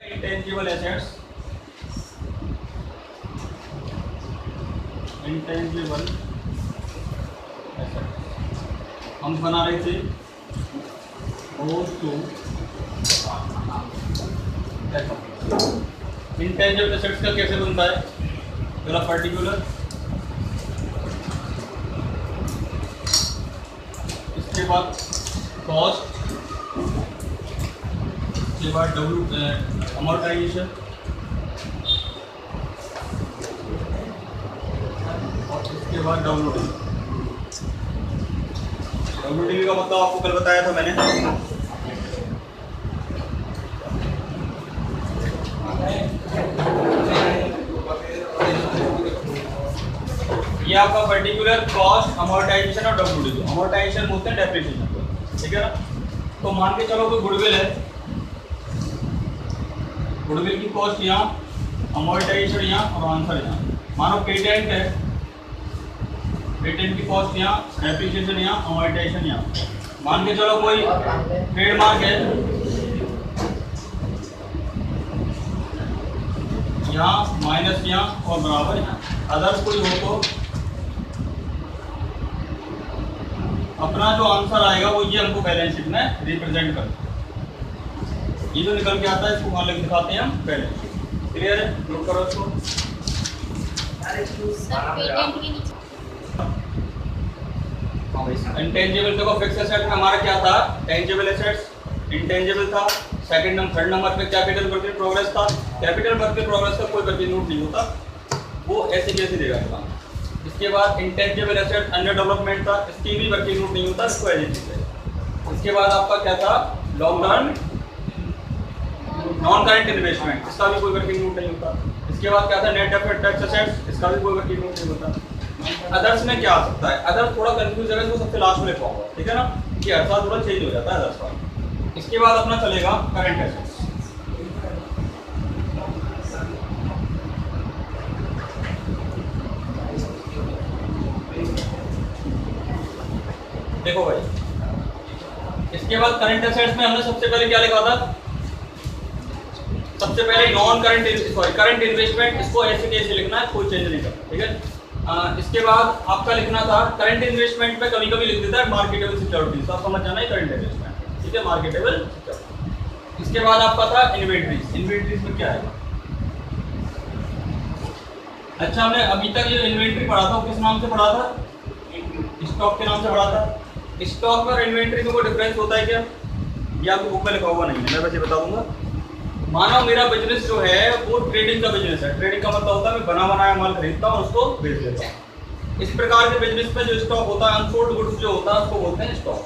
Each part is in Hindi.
इंटेंजिबल एसेट्स, इंटेंजिबल एसेट्स हम बना रहे थे इंटेंजिबल एसेट्स का कैसे बनता है? पहला पर्टिकुलर, इसके बाद कॉस्ट, इसके बाद अमोर्टाइजेशन और इसके बाद WDV का मतलब आपको कल बताया था मैंने। ये आपका पर्टिकुलर, कॉस्ट, अमोर्टाइजेशन और WDV। अमोर्टाइजेशन बोलते हैं डेप्रिसिएशन, ठीक है ना। तो मान के चलो कोई गुडविल है, गुडविल की कॉस्ट यहाँ, अमोर्टाइजेशन यहाँ और आंसर यहाँ। मानो पेटेंट है, पेटेंट की कॉस्ट यहाँ, डेप्रिसिएशन यहाँ, अमोर्टाइजेशन यहाँ। मान के चलो कोई ट्रेडमार्क है, यहाँ माइनस यहाँ और बराबर यहाँ। अदर्स कोई हो तो अपना जो आंसर आएगा वो ये हमको बैलेंस शीट में रिप्रेजेंट कर, ये जो निकल के आता है इसको वहां लिख दिखाते हैं हम बैलेंस शीट। क्लियर है? नोट करो इसको। इंटेंजिबल देखो, फिक्स एसेट में हमारा क्या था? टेंजिबल एसेट्स इंटेंजिबल था। सेकंड नंबर, थर्ड नंबर पे कैपिटल वर्क इन प्रोग्रेस था। कैपिटल वर्क इन प्रोग्रेस का कोई वर्किंग नोट नहीं होता, वो ऐसे कैसे देगा काम। इसके बाद इंटेंजिबल एसेट अंडर डेवलपमेंट था, इसकी भी वर्किंग नोट नहीं होता, इसको एज इट इज है। इसके बाद आपका क्या था? Long term non current investment, इसका भी कोई वर्किंग नोट नहीं होता। इसके बाद क्या था? नेट डेफर्ड टैक्स एसेट्स, इसका भी कोई वर्किंग नोट नहीं होता। अदर्स में क्या आ सकता है? अदर्स थोड़ा कंफ्यूज है, इसको सबसे लास्ट में लिखवाऊंगा, ठीक है ना, कि हर साल थोड़ा चेंज हो जाता है अदर्स का। इसके बाद अपना चलेगा करंट एसेट्स। देखो भाई, इसके बाद करंट एसेट्स में हमने सबसे पहले क्या लिखा था? सबसे पहले non current, sorry current investment, इसको ऐसे कैसे लिखना है, कोई चेंज नहीं करना, ठीक है। इसके बाद आपका लिखना था करंट इन्वेस्टमेंट में कभी कभी लिख देता है मार्केटेबल सिक्योरिटीज, आप समझ जाना है करंट इन्वेस्टमेंट, ठीक है, मार्केटेबल सिक्योरिटी। इसके बाद आपका था इन्वेंट्रीज। इन्वेंट्रीज में क्या है? अच्छा, हमने अभी तक ये इन्वेंट्री पढ़ा था, किस नाम से पढ़ा था? स्टॉक के नाम से पढ़ा था। स्टॉक और इन्वेंट्री में कोई डिफरेंस होता है क्या? ये आपको बुक में लिखा हुआ नहीं है, मैं वैसे बता दूंगा। मानो मेरा बिजनेस जो है वो ट्रेडिंग का बिजनेस है। ट्रेडिंग का मतलब होता है मैं बना बनाया माल खरीदता हूँ, उसको बेच देता हूँ। इस प्रकार के बिजनेस में जो स्टॉक होता है, अनसोल्ड गुड्स जो होता है, उसको बोलते हैं स्टॉक।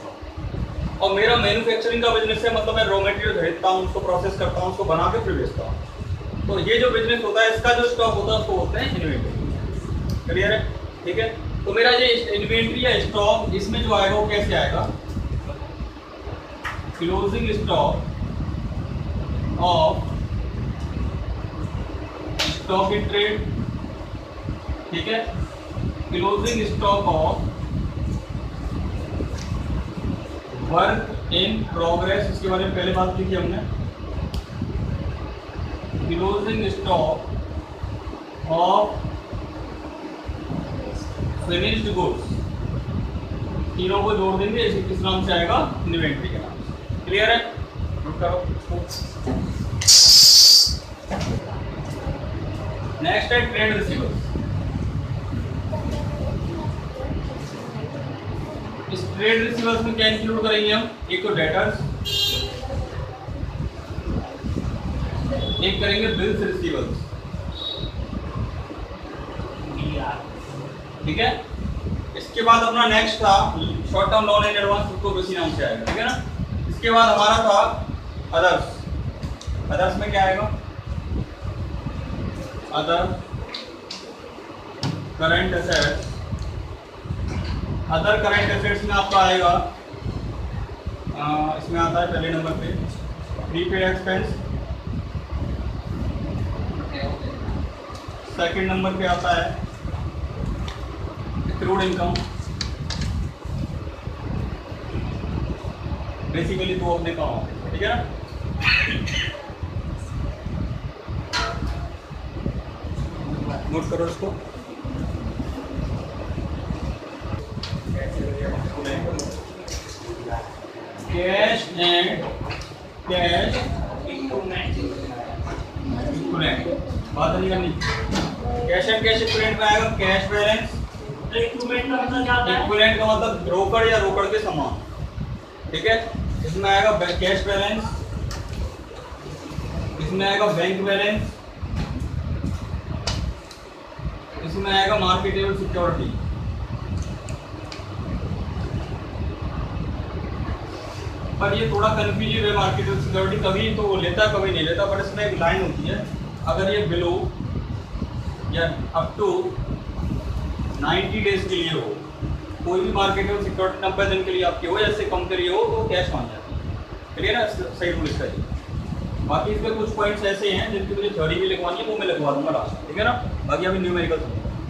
और मेरा मैन्युफैक्चरिंग का बिजनेस है, मतलब मैं रॉ मटेरियल खरीदता हूँ, उसको प्रोसेस करता हूँ, उसको बना के फिर बेचता हूँ। तो ये जो बिजनेस होता है, इसका जो स्टॉक होता है उसको बोलते हैं इन्वेंट्री। क्लियर है? ठीक है। तो मेरा ये इन्वेंट्री या स्टॉक, इसमें जो आएगा वो कैसे आएगा? Closing stock of stock in trade, ठीक है, closing stock of work in progress, इसके बारे में पहले बात की थी हमने। Closing stock of finished goods, तीनों को जोड़ देंगे, इस नाम से आएगा इन्वेंट्री का नाम। क्लियर है? नोट करो। नेक्स्ट है ट्रेड रिसीवर्स। इस ट्रेड रिसीवर्स में क्या इंक्लूड करेंगे हम? एक तो डेटर्स, एक करेंगे बिल्स रिसीवर्स, ठीक है। इसके बाद अपना नेक्स्ट था short term loan in advance, उसको इसी नाम से आएगा, ठीक है ना। इसके बाद हमारा था अदर्स। अदर्स में क्या आएगा? Other current assets. Other current assets में आपका आएगा, इसमें आता है पहले नंबर पे प्रीपेड एक्सपेंस, सेकंड नंबर पे आता है एक्रूड इनकम। बेसिकली तो अपने काम, ठीक है ना। नोट करो इसको। कैश एंड कैश इक्विवेलेंट, बात नहीं करनी। कैश एंड कैश इक्विवेलेंट में आएगा कैश बैलेंस। इक्विवेलेंट का मतलब क्या होता है? इक्विवेलेंट का मतलब रोकड़ या रोकड़ के समान, ठीक है। इसमें आएगा कैश बैलेंस, इसमें आएगा बैंक बैलेंस, इसमें आएगा मार्केटेबल सिक्योरिटी। पर ये थोड़ा कंफ्यूजिव है मार्केटेबल सिक्योरिटी, कभी तो वो लेता कभी नहीं लेता, पर इसमें एक लाइन होती है, अगर ये बिलो या अप टू 90 डेज के लिए हो, कोई भी मार्केटेबल सिक्योरिटी 90 दिन के लिए आपकी हो या इससे कम के लिए हो तो कैश मान जाती है। क्लियर है, सही रूल इसका ये। बाकी इसमें कुछ पॉइंट्स ऐसे हैं जिनकी मुझे थ्योरी भी लिखवानी है, वो मैं लिखवा दूंगा लास्ट, ठीक है ना। बाकी अभी न्यूमेरिकल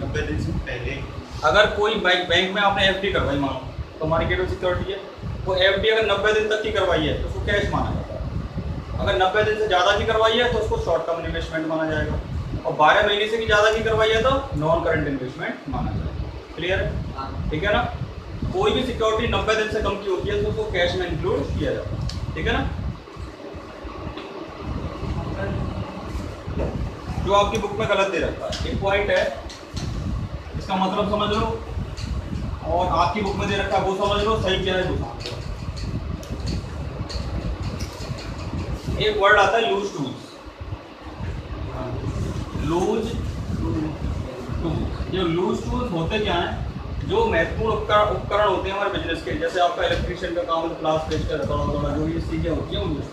90 दिन से पहले अगर कोई बैंक में आपने एफडी करवाई मानो तो मार्केटेबल सिक्योरिटी है, वो एफडी अगर 90 दिन तक की करवाई है तो उसको कैश माना जाता है। अगर 90 दिन से ज़्यादा की करवाई है तो उसको शॉर्ट टर्म इन्वेस्टमेंट माना जाएगा, और 12 महीने से भी ज़्यादा की करवाई है तो नॉन करंट इन्वेस्टमेंट माना जाएगा। क्लियर है, ठीक है ना। कोई भी सिक्योरिटी 90 दिन से कम की होती है तो उसको कैश में इंक्लूड किया जाता है, ठीक है ना। जो आपकी बुक में गलत दे रखा है एक पॉइंट है, इसका मतलब समझ लो, और आपकी बुक में दे रखा है वो समझ लो, सही क्या है वो समझ लो। एक वर्ड आता है लूज टूल्स, लूज टूल्स। जो लूज टूल्स होते क्या हैं, जो महत्वपूर्ण उपकरण होते हैं हमारे बिजनेस के, जैसे आपका इलेक्ट्रिशियन का काम है, क्लास पेज का थोड़ा जो ये चीज़ें होती हैं उनमें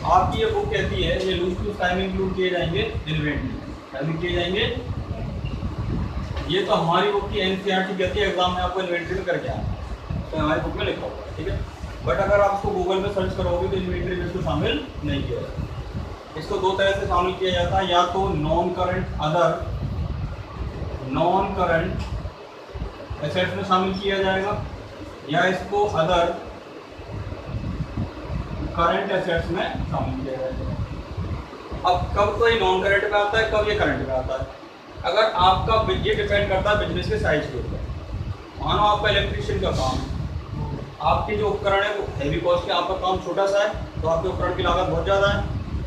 आपकी ये बुक कहती है ये लूज टूल्स टाइम इंक्लूड किए जाएंगे इन्वेंटरी, टाइम किए जाएंगे। ये तो हमारी बुक की एनसीईआरटी कहती है एग्जाम में आपको इन्वेंटरी में करके आना, तो हमारी बुक में लिखा हुआ है, ठीक है। बट अगर आप इसको गूगल में सर्च करोगे तो इन्वेंटरी में इसको शामिल नहीं किया जाता। इसको दो तरह से शामिल किया जाता है, या तो non current other non current assets में शामिल किया जाएगा, या इसको अदर करंट एसेट्स में शामिल किया जाएगा। अब कब तो ये नॉन करंट में आता है, कब ये करंट में आता है, अगर आपका ये डिपेंड करता है बिजनेस के साइज के ऊपर। मानो आपका इलेक्ट्रिशियन का काम है, आपके जो उपकरण है वो हैवी कॉस्ट के, आपका काम छोटा सा है तो आपके उपकरण की लागत बहुत ज़्यादा है,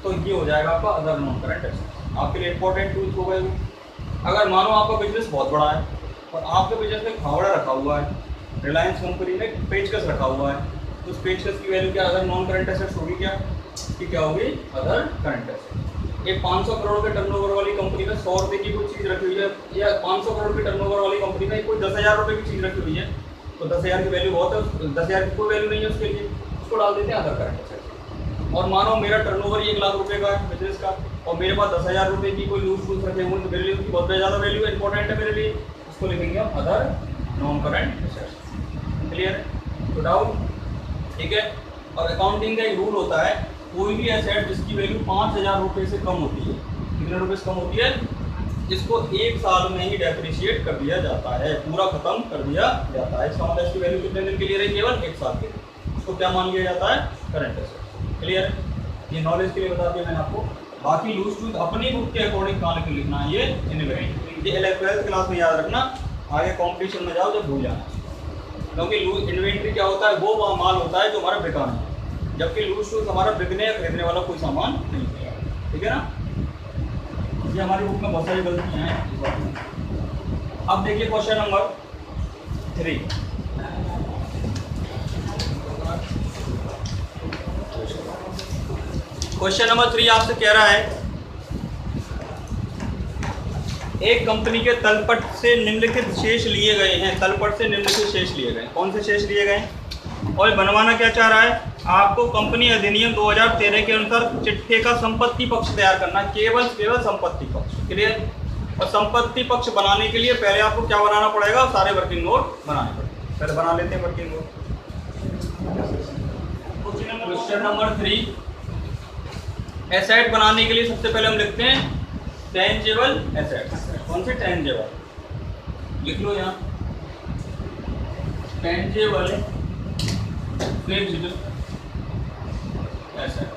तो ये हो जाएगा आपका अदर नॉन करंट एसेट्स, आपके लिए इंपॉर्टेंट टूल्स हो गए। अगर मानो आपका बिजनेस बहुत बड़ा है और आपके बिजनेस में फावड़ा रखा हुआ है, रिलायंस कंपनी ने पेचकस रखा हुआ है, तो उस पेचकस की वैल्यू क्या अदर नॉन करंट एसेट्स होगी क्या, कि क्या होगी अदर करंट एसेट्स। एक 500 करोड़ के टर्नओवर वाली कंपनी में 100 रुपये की कोई चीज़ रखी हुई है, या 500 करोड़ की टर्नओवर वाली कंपनी में कोई 10,000 रुपये की चीज़ रखी हुई है, तो 10,000 की वैल्यू बहुत है, 10,000 की कोई वैल्यू नहीं है उसके लिए, उसको डाल देते हैं अदर करंट एसेट्स। और मानो मेरा टर्नओवर 1 लाख रुपये का बिजनेस का, और मेरे पास 10,000 रुपये की कोई लूज टूल्स रखे हुए तो मेरे लिए उसकी बहुत ज़्यादा वैल्यू इंपॉर्टेंट है मेरे लिए, उसको लिखेंगे हम other non current assets. Clear है, तो डाउट, ठीक है। और अकाउंटिंग का एक रूल होता है, कोई भी एसेट जिसकी वैल्यू 5,000 रुपये से कम होती है, कितने रुपये से कम होती है, इसको 1 साल में ही डेप्रिशिएट कर दिया जाता है, पूरा खत्म कर दिया जाता है। इसका मतलब इसकी वैल्यू कितने दिन के लिए रही, केवल 1 साल के लिए, उसको क्या मान लिया जाता है, करंट एसेट। क्लियर है, ये नॉलेज के लिए बता दिया मैंने आपको। बाकी लूज टूल्स अपनी बुक के अकॉर्डिंग कहाँ लिख लिखना है, ये इन्वेंटरी, ये 11th क्लास में याद रखना, आगे कॉम्पिटिशन में जाओ जब भूल जाना। क्योंकि इन्वेंटरी क्या होता है, वो माल होता है जो हमारा बिका नहीं है, जबकि लूज टूल्स हमारा बिकने या खरीदने वाला कोई सामान नहीं है, ठीक है ना। ये हमारी बुक में बहुत सारी गलतियाँ हैं। अब देखिए क्वेश्चन नंबर 3। क्वेश्चन नंबर 3 आपसे कह रहा है, एक कंपनी के तलपट से निम्नलिखित शेष लिए गए हैं, तलपट से निम्नलिखित शेष लिए गए, कौन से शेष लिए गए, और बनवाना क्या चाह रहा है, आपको कंपनी अधिनियम 2013 के अनुसार चिट्ठे का संपत्ति पक्ष तैयार करना, केवल संपत्ति पक्ष। क्लियर। और संपत्ति पक्ष बनाने के लिए पहले आपको क्या बनाना पड़ेगा, सारे वर्किंग नोट बनाने पड़ेंगे। पहले बना लेते हैं working note. Question number 3, asset बनाने के लिए सबसे पहले हम लिखते हैं टेंजेबल एसेट्स। कौन से टेंजेबल, लिख लो यहाँ, टेंजेबल फिक्स्ड एसेट।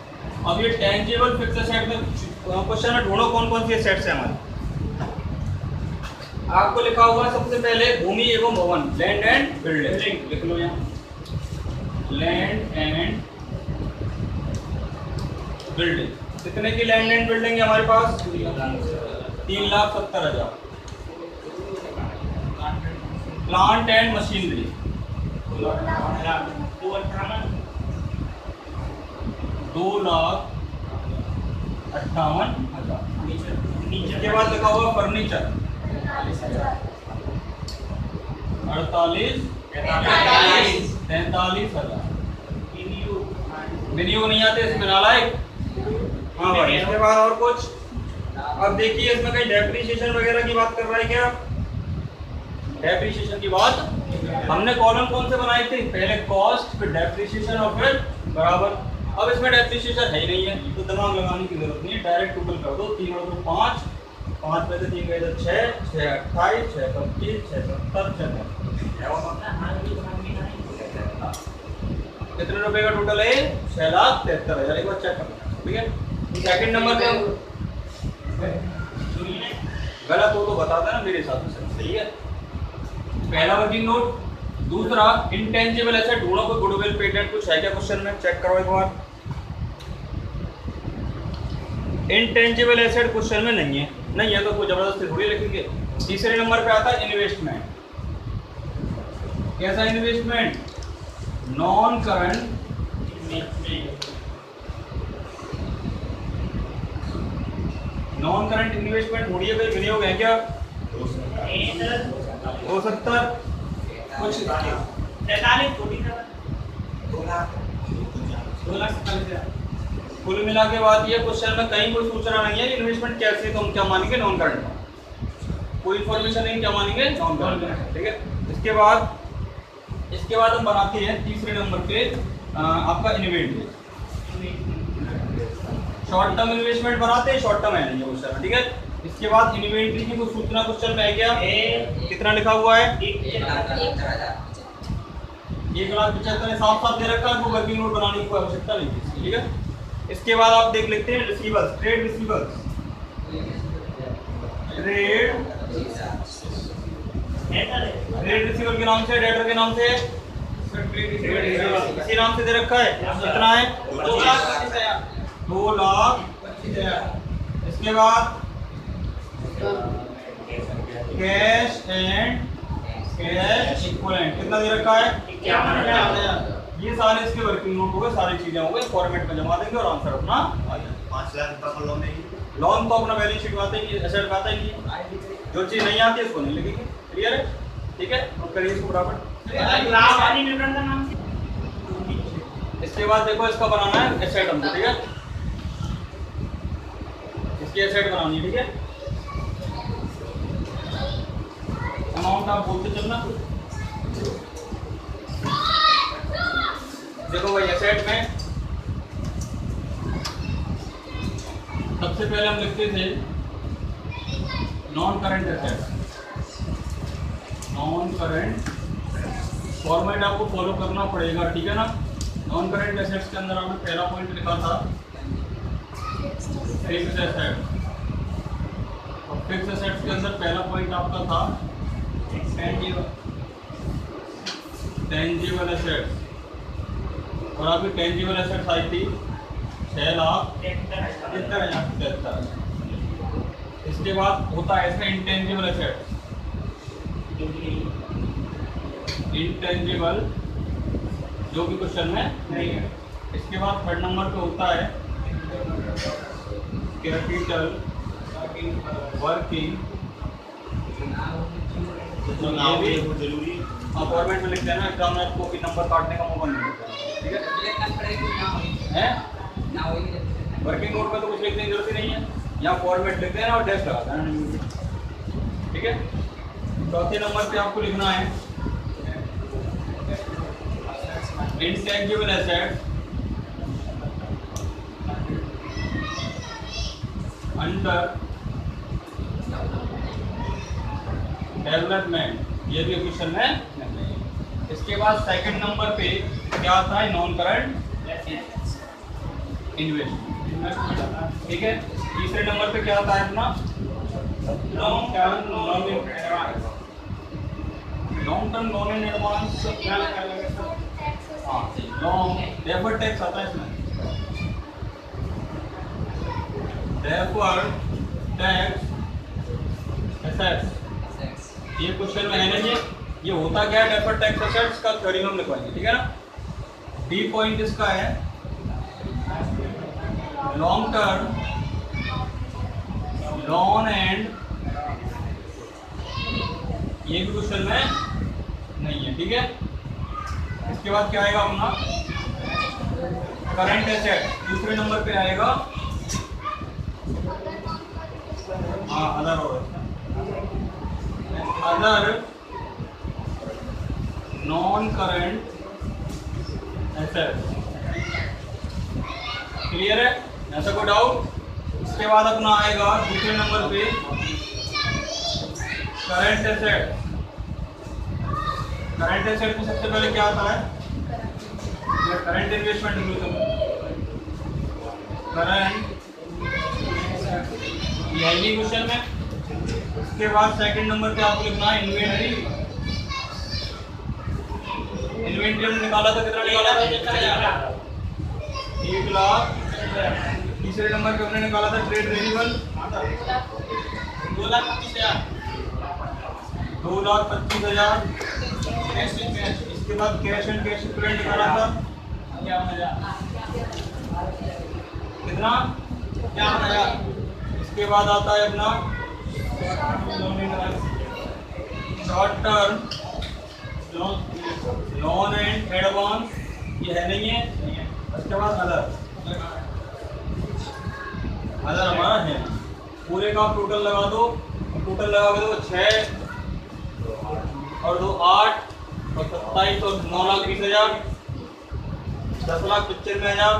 अब ये टेंजेबल फिक्स्ड एसेट में क्वेश्चन में ढूंढो कौन कौन सी एसेट्स है हमारी, आपको लिखा हुआ है सबसे पहले भूमि एवं भवन, लैंड एंड बिल्डिंग, लिख लो यहाँ लैंड एंड बिल्डिंग। कितने की लैंड एंड बिल्डिंग है हमारे पास? 3,70,000। Plant and machinery 2,58,000। इसके बाद लिखा हुआ फर्नीचर 43,000। विनियोग नहीं आते इसमें नालायक। हाँ भाई, इसके बाद और कुछ? अब देखिए इसमें कहीं डेप्रिसिएशन वगैरह की बात कर रहा है क्या? डेप्रिसिएशन की बात हमने कॉलम कौन से बनाए थे? पहले कॉस्ट, फिर डेप्रिसिएशन और फिर बराबर। अब इसमें डेप्रिसिएशन है ही नहीं है तो दिमाग लगाने की जरूरत नहीं है, डायरेक्ट टोटल कर दो। 3 और 2 5, 5 में से 3 गए तो 6, 6 28, 6 25, 6 70, 6 कितने रुपए का टोटल है? 6,73,000। एक बार चेक करना, ठीक है। सेकंड नंबर पे गलत हो तो बता देना, मेरे हिसाब से सही है। पहला वर्किंग नोट। दूसरा, इंटेंजिबल एसेट ढूंढो कोई गुडविल पेटेंट कुछ है क्या क्वेश्चन में? चेक करो एक बार। इंटेंजिबल एसेट क्वेश्चन में नहीं है, नहीं है तो कोई जबरदस्ती थोड़ी लिखेंगे। तीसरे नंबर पे आता है इन्वेस्टमेंट। कैसा इन्वेस्टमेंट? नॉन करंट इन्वेस्टमेंट थोड़ी है, कोई विनियोग है क्या? हो सकता कुछ 2,47,000। कुल मिला के बात ये क्वेश्चन में कहीं कोई सूचना नहीं है इन्वेस्टमेंट कैसे, तो हम क्या मानेंगे? Non current. कोई इन्फॉर्मेशन नहीं, क्या मानेंगे? नॉन करंट, ठीक है। इसके बाद हम बनाते हैं तीसरे नंबर पे आपका इन्वेंटरी। शॉर्ट टर्म इन्वेस्टमेंट बनाते हैं, शॉर्ट टर्म है नहीं क्वेश्चन, ठीक है। इसके बाद इन्वेंटरी की कोई सूचना क्वेश्चन में है क्या? कितना लिखा हुआ है? 1,75,000 साफ दे रखा है, वो वर्किंग नोट बनाने की कोई आवश्यकता नहीं है, ठीक है। इसके बाद आप देख लेते हैं receivers, trade receivers. Trade receiver के नाम से, डेटर के नाम से, इसी नाम से दे रखा है। कितना है? 2,25,000। इसके बाद कैश एंड कैश इक्विवेलेंट कितना दे रखा है? 51,000। ये सारे इसके वर्किंग नोट हो गए, सारी चीजें हो गई, फॉर्मेट में जमा देंगे और आंसर अपना आ जाएगा। 5,00,000 रुपये का लोन है। लोन तो अपना बैलेंस शीट में आता ही नहीं, एसेट में आता ही नहीं। जो चीज नहीं आती है उसको नहीं लिखेंगे, क्लियर है, ठीक है। और करिए इसको बराबर। इसके बाद देखो इसका बनाना है एसेट हमको, ठीक है। इसकी एसेट बनानी है, ठीक है। अमाउंट आप बोलते चलना। देखो भाई एसेट में सबसे पहले हम लिखते थे non current asset. Non current format आपको फॉलो करना पड़ेगा, ठीक है ना। नॉन करंट एसेट्स के अंदर आपने पहला पॉइंट लिखा था फिक्स्ड एसेट, और फिक्स्ड एसेट्स के अंदर पहला पॉइंट आपका था टेंजिबल एसेट्स, और आपकी टेंजिबल एसेट्स आई थी 6,73,000। इसके बाद होता है इसमें इंटेंजिबल एसेट्स। इंटेंजिबल जो कि क्वेश्चन में नहीं है। इसके बाद थर्ड नंबर पे होता है कैपिटल वर्किंग, जरूरी फॉर्मेट में लिख देना, एग्जाम में आपको भी नंबर काटने का मौका नहीं मिलता, ठीक है। वर्किंग नोट में तो कुछ लिखने की जरूरत ही नहीं है, यहाँ फॉर्मेट लिख देना और डैश लगा देना, ठीक है। चौथे नंबर पे आपको लिखना है इंटेंजिबल एसेट्स अंडर डेवलपमेंट, ये भी क्वेश्चन में नहीं है। इसके बाद सेकंड नंबर पे क्या आता है? नॉन करंट इन्वेस्टमेंट, ठीक है। तीसरे नंबर पे क्या आता है अपना? Long term loan in advance, long term loan in advance क्या लिखा है? हाँ, लॉन्ग डेफर्ड टैक्स आता है इसमें, डेफर्ड टैक्स एसेट्स। ये क्वेश्चन में है नहीं है, ये होता क्या है डेफर्ड टैक्स एसेट्स का थ्योरी हम लिखवाएंगे, ठीक है ना। डी पॉइंट इसका है लॉन्ग टर्म लोन एंड, ये भी क्वेश्चन में नहीं है, ठीक है। इसके बाद क्या आएगा अपना करंट एसेट, दूसरे नंबर पे आएगा। हाँ, अदर और other non current asset, clear है, ऐसा कोई डाउट? इसके बाद अपना आएगा दूसरे नंबर पे करंट एसेट। करंट एसेट में सबसे पहले क्या आता है? करंट इन्वेस्टमेंट, करंट, यही क्वेश्चन में। इसके बाद सेकंड नंबर पे आपको लिखना है इन्वेंट्री। इन्वेंट्री हमने निकाला था, कितना निकाला था? 1 लाख। तीसरे नंबर पे हमने निकाला था ट्रेड रेजिबल 2,25,000, 2,25,000। इसके बाद कैश एंड कैश इक्विवेलेंट निकाला था कितना? 50,000। इसके बाद आता है अपना short term loan and advance, ये है नहीं है। उसके बाद अदर हमारा है, पूरे का टोटल लगा दो, टोटल लगा के दो 6 और 2 8 और 27 और 9,20,000, 10,95,000,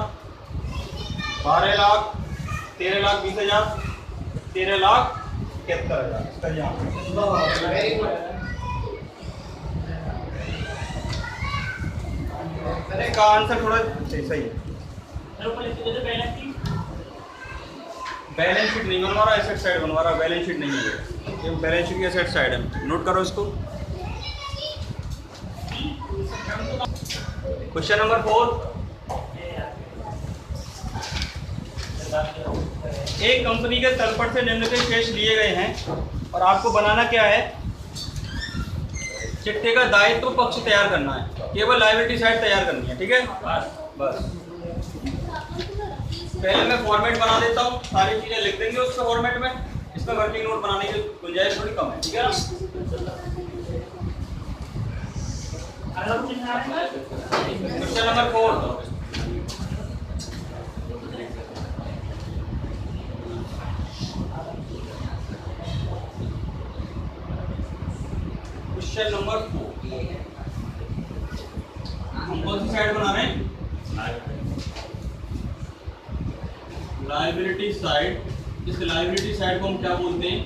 12 लाख, 13,20,000, 13,71,000। इसका यहाँ का आंसर थोड़ा सही है। बैलेंस शीट नहीं बनवा रहा, एसेट साइड बनवा रहा, बैलेंस शीट नहीं है ये, बैलेंस शीट की एसेट साइड है। नोट करो इसको। क्वेश्चन नंबर 4, एक कंपनी के तलपट से निम्नलिखित शेष लिए गए हैं और आपको बनाना क्या है? चिट्ठे का दायित्व पक्ष तैयार करना है, केवल लायबिलिटी साइड तैयार करनी है, ठीक है। बस पहले मैं फॉर्मेट बना देता हूँ, सारी चीजें लिख देंगे उसके फॉर्मेट में। इसमें वर्किंग नोट बनाने की गुंजाइश थोड़ी कम है, ठीक है ना। क्वेश्चन नंबर 4, क्वेश्चन नंबर 4 हम कौन सी साइड बना रहे हैं? Liability side. इस लायबिलिटी साइड को हम क्या बोलते हैं?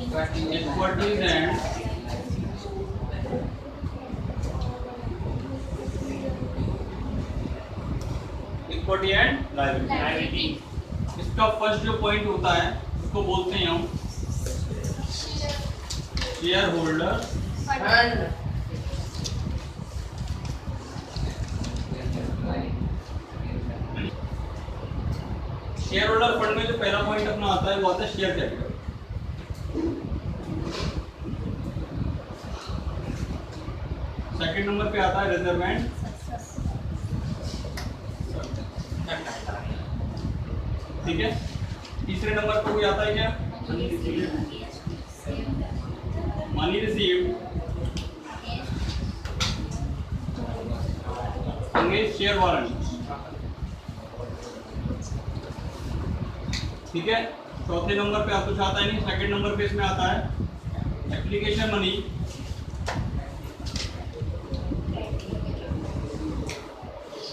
Equities and equity and liability. इसका फर्स्ट जो पॉइंट होता है उसको बोलते हैं हम share holder fund. Share holder fund में जो पहला पॉइंट अपना आता है वो आता है शेयर कैपिटल। सेकंड नंबर पे आता है रिजर्वेंट, ठीक है। तीसरे नंबर पे कोई आता है क्या? मनी रिसीव्ड शेयर वारंट, ठीक है। चौथे नंबर पे आप कुछ आता है नहीं। सेकंड नंबर पे इसमें आता है एप्लीकेशन मनी,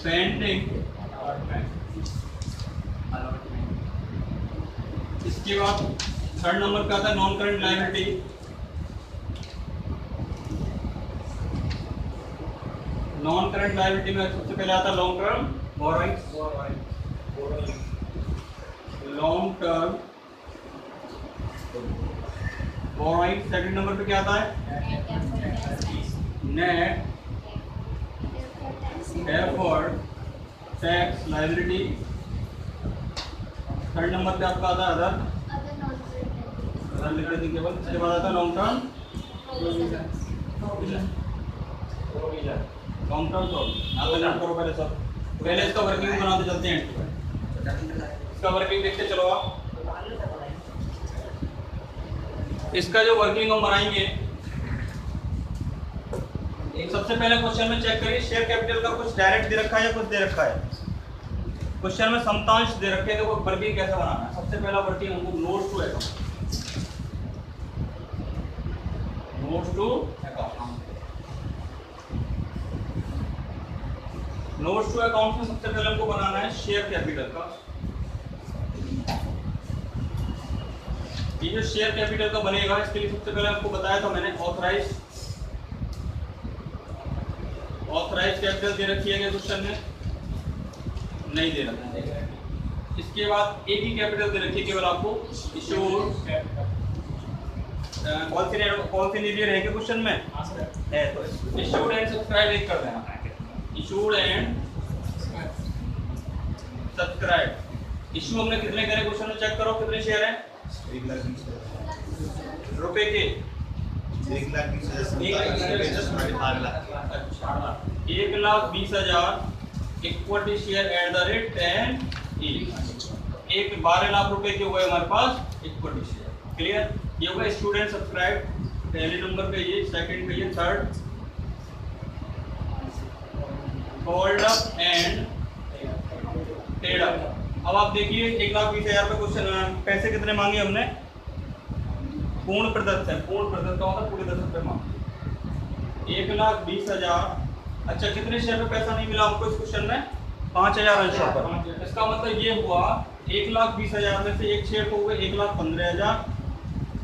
पेंडिंग। इसके बाद थर्ड नंबर पे आता है non current liability, non current liability में सबसे पहले आता है long term borrowings, long term borrowing. Second number पे क्या आता है? Net effort tax liability. Third number पे आपका आता है अदर लिख देंगे केवल। इसके बाद आता है लॉन्ग टर्म लॉन्ग टर्म तो आप नोट करो पहले सब। पहले इसका वर्किंग बनाते चलते हैं। इसका वर्किंग देखते चलो आप। इसका जो वर्किंग हम बनाएंगे, एक सबसे पहले क्वेश्चन में चेक करिए शेयर कैपिटल का कुछ डायरेक्ट दे रखा है या कुछ दे रखा है। क्वेश्चन में समतांश दे रखे हैं, देखो वर्किंग कैसे बनाना है। सबसे पहला वर्किंग हमको note to account, note to account. Notes to account में सबसे पहले हमको बनाना है शेयर कैपिटल का। ये जो शेयर कैपिटल का बनेगा, इसके लिए सबसे पहले आपको बताया था मैंने ऑथराइज कैपिटल दे रखी है क्या क्वेश्चन में? नहीं दे रखा है। इसके बाद एक ही कैपिटल दे रखी है केवल आपको इश्यूड। कौन सी नीडियर है क्या क्वेश्चन में? है तो इश्यूड एंड सब्सक्राइब एक कर देना। Issued and subscribe. इश्यू हमने कितने करे क्वेश्चन में चेक करो, कितने शेयर हैं? 1,20,000 रुपए के 1,20,000 equity share at the rate 10 each. 12 lakh रुपए के हुए हमारे पास इक्विटी शेयर। क्लियर? ये होगा स्टूडेंट सब्सक्राइब पहले नंबर पे, ये सेकंड पे, ये third called up and paid up. अब आप देखिए 1,20,000 पे क्वेश्चन पैसे कितने मांगे हमने? पूर्ण प्रदत्त है। पूर्ण प्रदत्त का मतलब पूरे 10 रुपए मांगे। 1,20,000। अच्छा कितने शेयर पे पैसा नहीं मिला हमको इस क्वेश्चन में? 5,000 अंशों पर। इसका मतलब ये हुआ 1,20,000 में से एक शेयर को हुए 1,15,000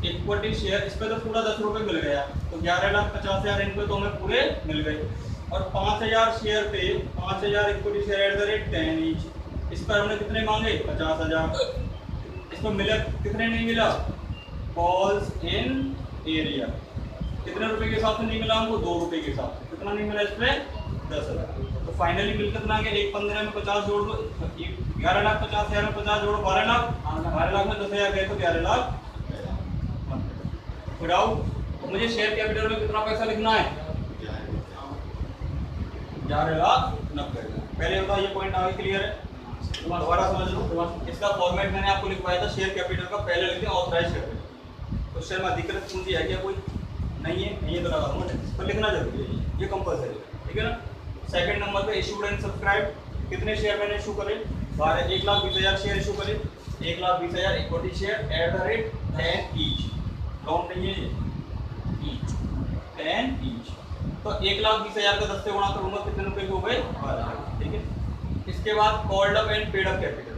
इक्विटी शेयर। इस पे तो पूरा 10 रुपए मिल गया, तो 11,50,000 इनको तो हमें पूरे मिल गए। और 5,000 शेयर पे 5,000 equity share at the rate 10 each. इस पर हमने कितने मांगे? 50,000। इस पर मिला कितने? नहीं मिला। कॉल्स इन एरिया कितने रुपए के हिसाब से नहीं मिला हमको? 2 रुपए के हिसाब से। कितना नहीं मिला इसमें? 10,000। तो फाइनली मिल कितना आ गया? 1,15 में 50 जोड़ दो, 11,50,000 में 50 जोड़ो 12 लाख। 12 लाख में 10,000 गए तो 11 लाख। फिर आओ मुझे शेयर कैपिटल में कितना पैसा लिखना है? 11,90,000। पहले बताओ ये पॉइंट आगे क्लियर है? दोबारा समझ लो। इसका फॉर्मेट मैंने आपको लिखवाया था शेयर कैपिटल का। पहले लिखते हैं ऑथराइज कैपिटल। क्वेश्चन में अधिकृत पूंजी है क्या कोई? नहीं है, ये तो लगा दूंगा, पर लिखना जरूरी है, ये कंपलसरी है। ठीक है ना? सेकंड नंबर पे इशूड एंड सब्सक्राइब। कितने शेयर मैंने इशू करे? 1,20,000 शेयर इशू करे। 1,20,000 equity share at the rate 10 each. Count नहीं है ये, ईच 10 ईच। तो 1,20,000 का 10 से गुणा करूंगा, कितने रुपए के हो गए? 12,000। ठीक है। इसके बाद called up and paid up capital.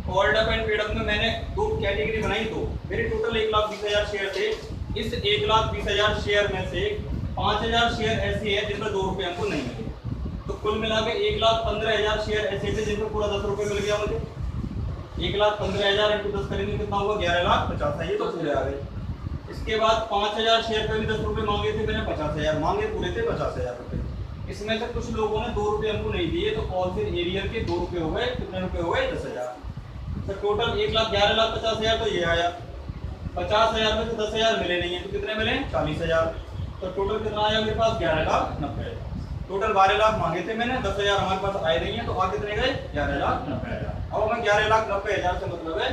Called up and paid up में मैंने 2 कैटेगरी बनाई। तो मेरे टोटल 1,20,000 शेयर थे। इस 1,20,000 शेयर में से 5,000 शेयर ऐसे है जिसमें 2 रुपए हमको नहीं मिले। तो कुल मिला के 1,15,000 शेयर ऐसे थे जिनमें पूरा 10 रुपए मिल गया मुझे। 1,15,000 इंटू 10 करेंगे कितना होगा? 11,50,000। ये तो पूरे आ गए। इसके बाद 5,000 शेयर पे भी 10 रुपए मांगे थे मैंने। 50,000 मांगे, पूरे थे 50,000 रुपए। इसमें से कुछ लोगों ने 2 रुपए हमको नहीं दिए, तो ऑल से एरियर के 2 रुपए हो गए। कितने रुपए हो गए? 10,000। तो टोटल 11,50,000 तो ये आया। 50,000 में से 10,000 मिले नहीं है, तो कितने मिले? 40,000। तो टोटल कितना आया मेरे पास? 11,90,000। टोटल 12 लाख मांगे थे मैंने, 10,000 हमारे पास आए नहीं है, तो आ कितने गए? 11,90,000। अब हमें 11,90,000 से मतलब है,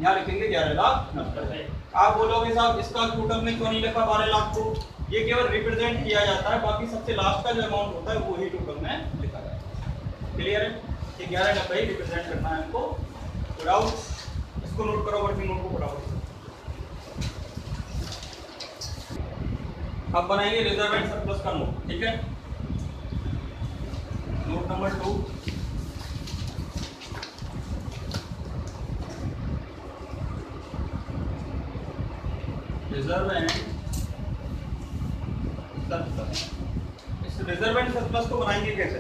यहाँ लिखेंगे 11,90,000। आप बोलोगे साहब इसका टोटल में क्यों नहीं लिखा 12 लाख को? ये केवल रिप्रेजेंट किया जाता है, बाकी सबसे लास्ट का जो अमाउंट होता है वो ही टोटल में लिखा जाता है। क्लियर है? ये 11,90,000 ही रिप्रेजेंट करना है हमको। फटाओ इसको नोट करो, वर्किंग नोट को फटाओ। अब बनाएंगे रिजर्व एंड सरप्लस का नोट। ठीक है? Note number 2। Reserve and surplus. इस रिजर्व एंड सरप्लस को बनाएंगे कैसे?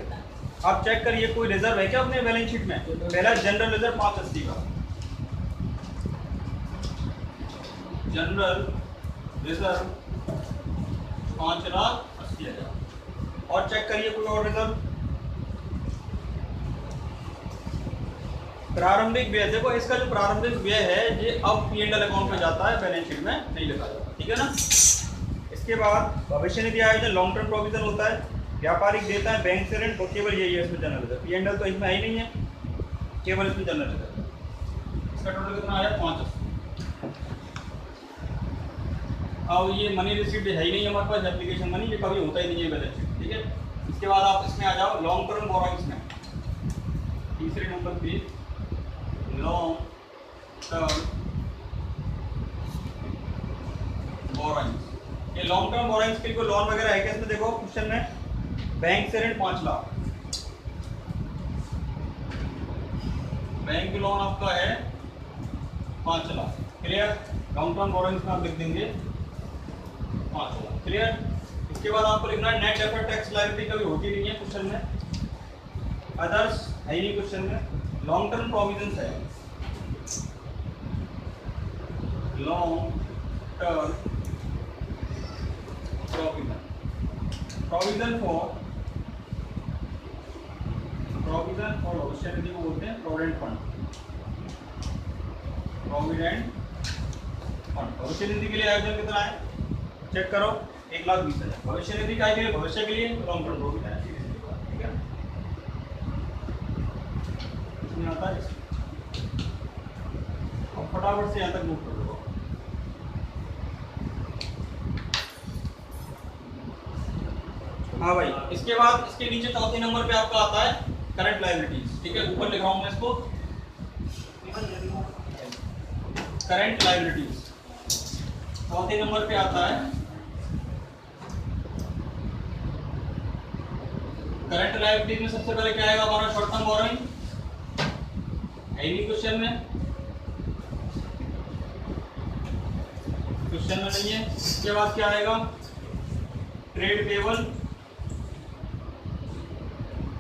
आप चेक करिए कोई रिजर्व है क्या अपने बैलेंस शीट में? पहला जनरल रिजर्व 580 का। General reserve 5,80,000। और चेक करिए कोई और रिजर्व। प्रारंभिक व्यय, देखो इसका जो प्रारंभिक व्यय है ये अब P&L अकाउंट में जाता है, बैलेंस शीट में नहीं लिखा जाता, ठीक है ना। इसके बाद भविष्य निधि आयोजन लॉन्ग टर्म प्रोविजन होता है, व्यापारिक देता है बैंक से ऋण, तो केवल यही है इसमें जनरल रिजर्व। P&L तो इसमें है ही नहीं है, केवल इसमें जनरल रिजर्व। इसका टोटल कितना आया 580। अब ये मनी रिसीव्ड है ही नहीं हमारे पास, एप्लीकेशन मनी, ये कभी होता ही नहीं है बैलेंस शीट, ठीक है। इसके बाद आप इसमें आ जाओ लॉन्ग टर्म बोरोइंग्स में, तीसरे नंबर पे लॉन्ग टर्म बोरोइंग्स। ये लॉन्ग टर्म बोरोइंग्स के लिए लोन वगैरह है क्या इसमें? देखो क्वेश्चन में बैंक से ऋण 5 लाख, बैंक लोन आपका है 5 lakh, clear. Long term borrowings में आप लिख देंगे 5 लाख, क्लियर। इसके बाद आपको लिखना है नेट डेफर्ड टैक्स लायबिलिटी, कभी होती नहीं है क्वेश्चन में, अदर्स है ही क्वेश्चन में, लॉन्ग टर्म प्रोविजंस है, long term provision, provision for भविष्य निधि को बोलते हैं प्रोविडेंट फंड, प्रोविडेंट फंड। भविष्य निधि के लिए आयोजन कितना है चेक करो, 1,20,000। भविष्य निधि का के लिए, भविष्य के लिए लॉन्ग टर्म प्रोविजन है, ठीक है। इसमें आता है, और फटाफट से यहाँ तक नोट कर दो। हाँ भाई, इसके बाद इसके नीचे चौथे नंबर पे आपका आता है करंट लायबिलिटीज, ठीक है। ऊपर लिख रहा हूँ मैं इसको, करंट लायबिलिटीज चौथे नंबर पे आता है। करंट लायबिलिटीज में सबसे पहले क्या आएगा हमारा? शॉर्ट टर्म बोरोइंग है नहीं क्वेश्चन में, नहीं है। इसके बाद क्या आएगा? Trade payable.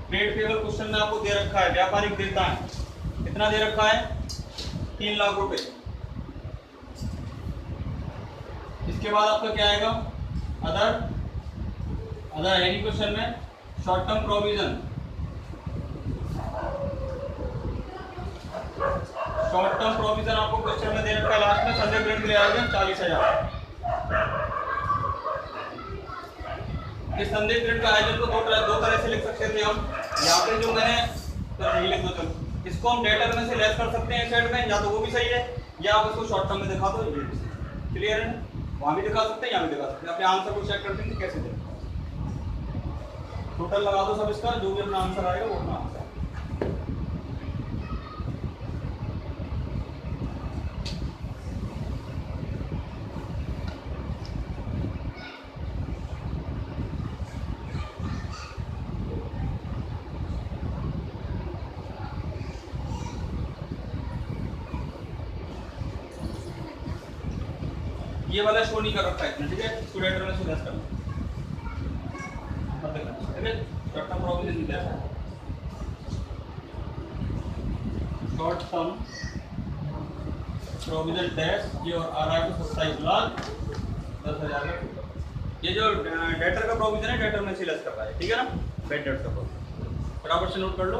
Trade payable question में आपको दे रखा है व्यापारिक देता है, कितना दे रखा है? 3 लाख रुपए। इसके बाद आपका क्या आएगा? अदर है नहीं क्वेश्चन में, short term provision. Short term provision आपको क्वेश्चन में दे रखा है लास्ट में, संदेह ऋण के लिए आएगा 40,000। इस संदेह ऋण का आयोजन को दो तरह से लिख सकते थे हम, यहाँ पे जो मैंने तो नहीं लिख दो, चलो इसको हम डेटर में से लेस कर सकते हैं सेट में, या तो वो भी सही है, या आप इसको शॉर्ट टर्म में दिखा दो, ये भी क्लियर है। वहाँ भी दिखा सकते हैं, यहाँ भी दिखा सकते हैं, अपने आंसर को चेक करते हैं कैसे दें। टोटल लगा दो सब इसका, जो भी अपना आंसर आएगा वो अपना आंसर। ये वाला शो नहीं कर रखा है इसमें, ठीक है। इसको डेटर में सुधार करना, ठीक है। शॉर्ट टर्म प्रोविजन नहीं है, शॉर्ट टर्म प्रोविजन डैश, ये आ रहा है 27,10,000 का। ये जो डेटर का प्रोविजन है, डेटर में से लेस कर रहा है, ठीक है ना। बेड डेट का प्रोविजन फटाफट से नोट कर लो।